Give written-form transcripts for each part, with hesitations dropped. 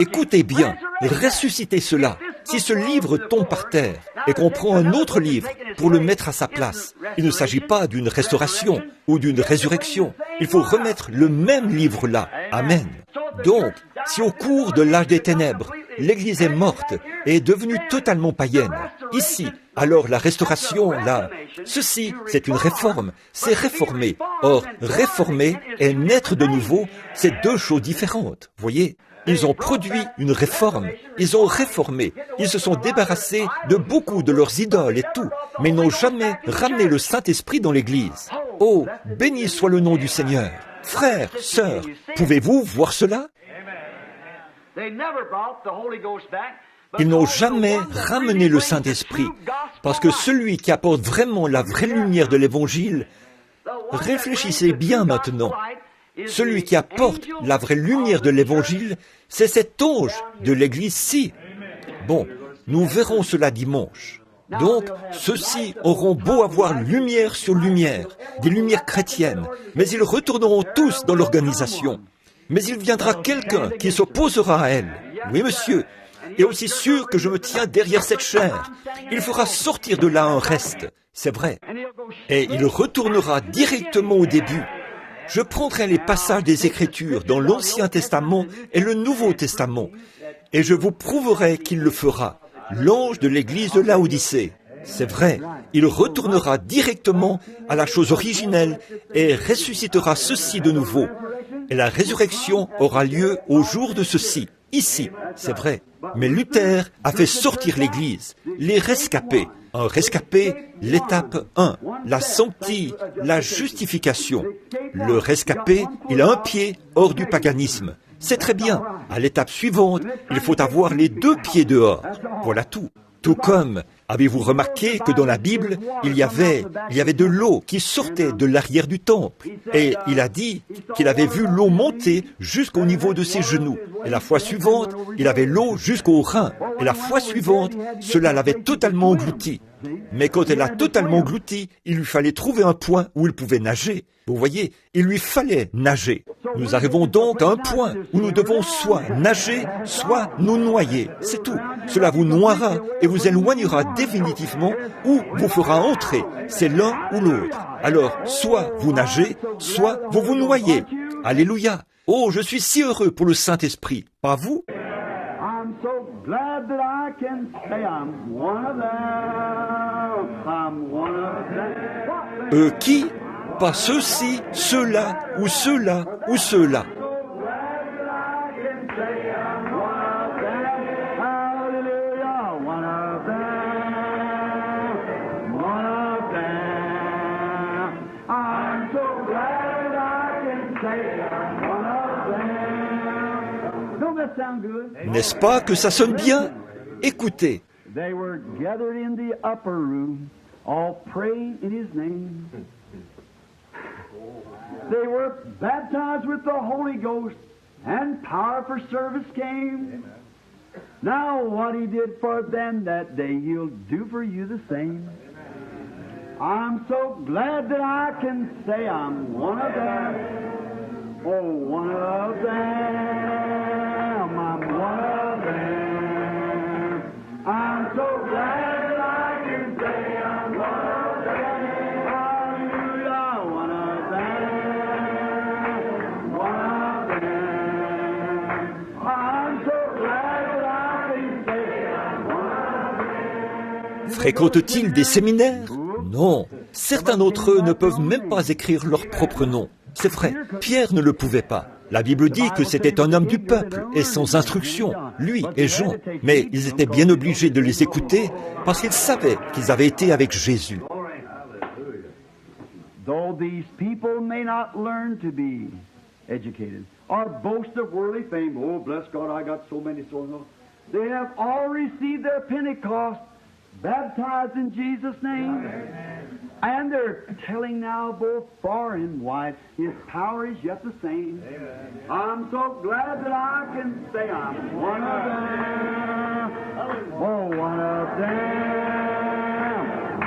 Écoutez bien, ressuscitez cela. Si ce livre tombe par terre et qu'on prend un autre livre pour le mettre à sa place, il ne s'agit pas d'une restauration ou d'une résurrection. Il faut remettre le même livre là. Amen. Donc, si au cours de l'âge des ténèbres, l'Église est morte et est devenue totalement païenne, ici, alors la restauration, ceci, c'est une réforme, c'est réformer. Or, réformer et naître de nouveau, c'est deux choses différentes, voyez. Ils ont produit une réforme, ils ont réformé, ils se sont débarrassés de beaucoup de leurs idoles et tout, mais ils n'ont jamais ramené le Saint-Esprit dans l'Église. Oh, béni soit le nom du Seigneur. Frères, sœurs, pouvez-vous voir cela? Ils n'ont jamais ramené le Saint-Esprit, parce que celui qui apporte vraiment la vraie lumière de l'Évangile, réfléchissez bien maintenant, celui qui apporte la vraie lumière de l'Évangile, c'est cet ange de l'Église-ci. Bon, nous verrons cela dimanche. Donc, ceux-ci auront beau avoir lumière sur lumière, des lumières chrétiennes, mais ils retourneront tous dans l'organisation. Mais il viendra quelqu'un qui s'opposera à elle. Oui, monsieur. Et aussi sûr que je me tiens derrière cette chair, il fera sortir de là un reste, c'est vrai. Et il retournera directement au début. Je prendrai les passages des Écritures dans l'Ancien Testament et le Nouveau Testament, et je vous prouverai qu'il le fera. L'ange de l'église de Laodicée, c'est vrai, il retournera directement à la chose originelle et ressuscitera ceci de nouveau. Et la résurrection aura lieu au jour de ceci, ici, c'est vrai. Mais Luther a fait sortir l'Église, les rescapés. Un rescapé, l'étape 1, la sanctité, la justification. Le rescapé, il a un pied hors du paganisme. C'est très bien. À l'étape suivante, il faut avoir les deux pieds dehors. Voilà tout. Tout comme, avez-vous remarqué que dans la Bible, il y avait de l'eau qui sortait de l'arrière du temple. Et il a dit qu'il avait vu l'eau monter jusqu'au niveau de ses genoux. Et la fois suivante, il avait l'eau jusqu'aux reins. Et la fois suivante, cela l'avait totalement englouti. Mais quand elle a totalement englouti, il lui fallait trouver un point où il pouvait nager. Vous voyez, il lui fallait nager. Nous arrivons donc à un point où nous devons soit nager, soit nous noyer. C'est tout. Cela vous noiera et vous éloignera définitivement ou vous fera entrer. C'est l'un ou l'autre. Alors, soit vous nagez, soit vous vous noyez. Alléluia. Oh, je suis si heureux pour le Saint-Esprit. Pas vous? Qui? Pas ceux-ci, ceux-là, ou ceux-là, ou ceux-là. N'est-ce pas que ça sonne bien? Écoutez. They were gathered in the upper room, all praying in his name. They were baptized with the Holy Ghost, and power for service came. Now what he did for them that day, he'll do for you the same. I'm so glad that I can say I'm one of them. Oh, one of them. I'm one of them. I'm so glad that I can say I'm one of them. Hallelujah, one of them. One of them. I'm so glad that I can say I'm one of them. Fréquentent-ils des séminaires? Non. Certains d'entre eux ne peuvent même pas écrire leur propre nom. C'est vrai, Pierre ne le pouvait pas. La Bible dit que c'était un homme du peuple et sans instruction, lui et Jean. Mais ils étaient bien obligés de les écouter parce qu'ils savaient qu'ils avaient été avec Jésus. Though these people may not learn to be educated or boast of worldly fame, oh bless God, I got so many souls. They have all received their Pentecost, baptized in Jesus' name. And they're telling now both far and wide, His power is yet the same. Amen. I'm so glad that I can say I'm one of them. Oh, one of them.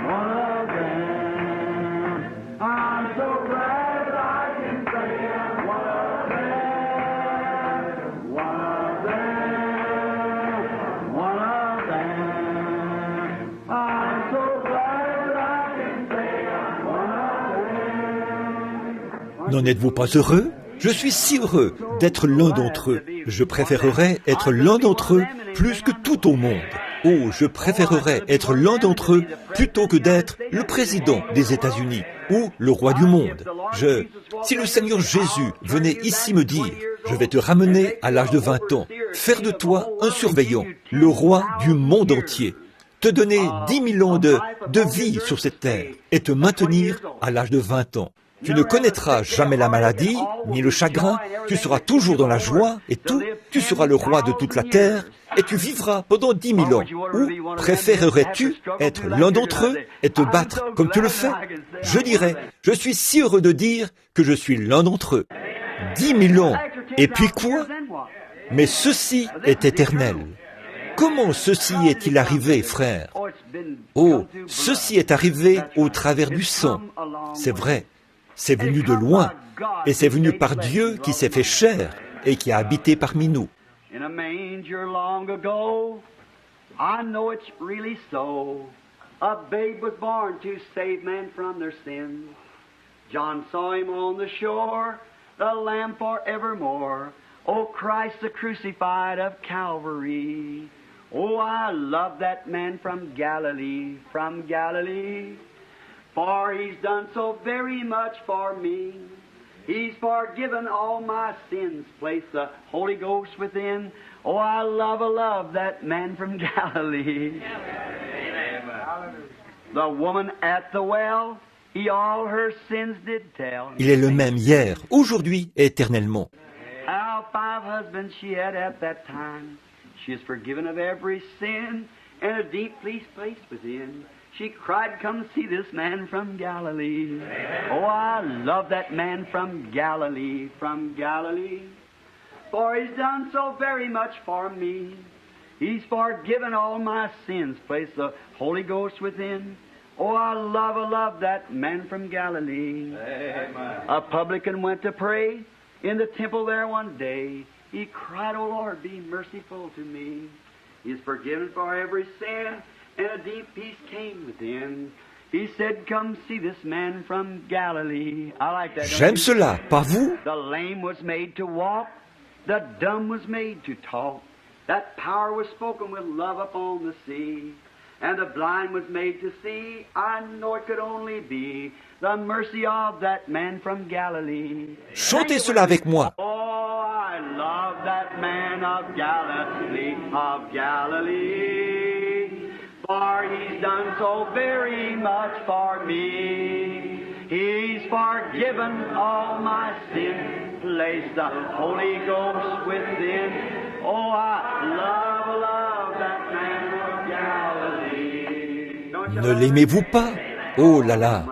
One of them. I'm so glad that I can say I'm one of them. One of them. N'en êtes-vous pas heureux? Je suis si heureux d'être l'un d'entre eux. Je préférerais être l'un d'entre eux plus que tout au monde. Oh, je préférerais être l'un d'entre eux plutôt que d'être le président des États-Unis ou le roi du monde. Si le Seigneur Jésus venait ici me dire, je vais te ramener à l'âge de 20 ans, faire de toi un surveillant, le roi du monde entier, te donner 10 000 ans de vie sur cette terre et te maintenir à l'âge de 20 ans. Tu ne connaîtras jamais la maladie, ni le chagrin, tu seras toujours dans la joie et tout, tu seras le roi de toute la terre et tu vivras pendant 10 000 ans. Ou préférerais-tu être l'un d'entre eux et te battre comme tu le fais? Je dirais, je suis si heureux de dire que je suis l'un d'entre eux. 10 000 ans. Et puis quoi? Mais ceci est éternel. Comment ceci est-il arrivé, frère? Oh, ceci est arrivé au travers du sang. C'est vrai. C'est venu de loin, et c'est venu par Dieu qui s'est fait chair et qui a habité parmi nous. In a manger long ago, I know it's really so. A babe was born to save men from their sins. John saw him on the shore, the Lamb forevermore. Oh, Christ the crucified of Calvary. Oh, I love that man from Galilee, from Galilee. For he's done so very much for me. He's forgiven all my sins, placed the Holy Ghost within. Oh, I love that man from Galilee. The woman at the well, he all her sins did tell. Il est le même hier, aujourd'hui et éternellement. How 5 husbands she had at that time. She is forgiven of every sin, and a deep peace placed within. She cried, come see this man from Galilee. Oh, I love that man from Galilee, from Galilee. For he's done so very much for me. He's forgiven all my sins, placed the Holy Ghost within. Oh, I love that man from Galilee. Amen. A publican went to pray in the temple there one day. He cried, oh Lord, be merciful to me. He's forgiven for every sin. And a deep peace came within. He said, come see this man from Galilee. I like that. J'aime cela, pas vous? The lame was made to walk. The dumb was made to talk. That power was spoken with love upon the sea. And the blind was made to see. I know it could only be the mercy of that man from Galilee. Chantez cela avec moi. Oh, I love that man of Galilee, of Galilee. For he's done so very much for me. He's forgiven all my sins, placed the Holy Ghost within. Oh, I love that man of Galilee. Ne l'aimez-vous pas? Oh là là,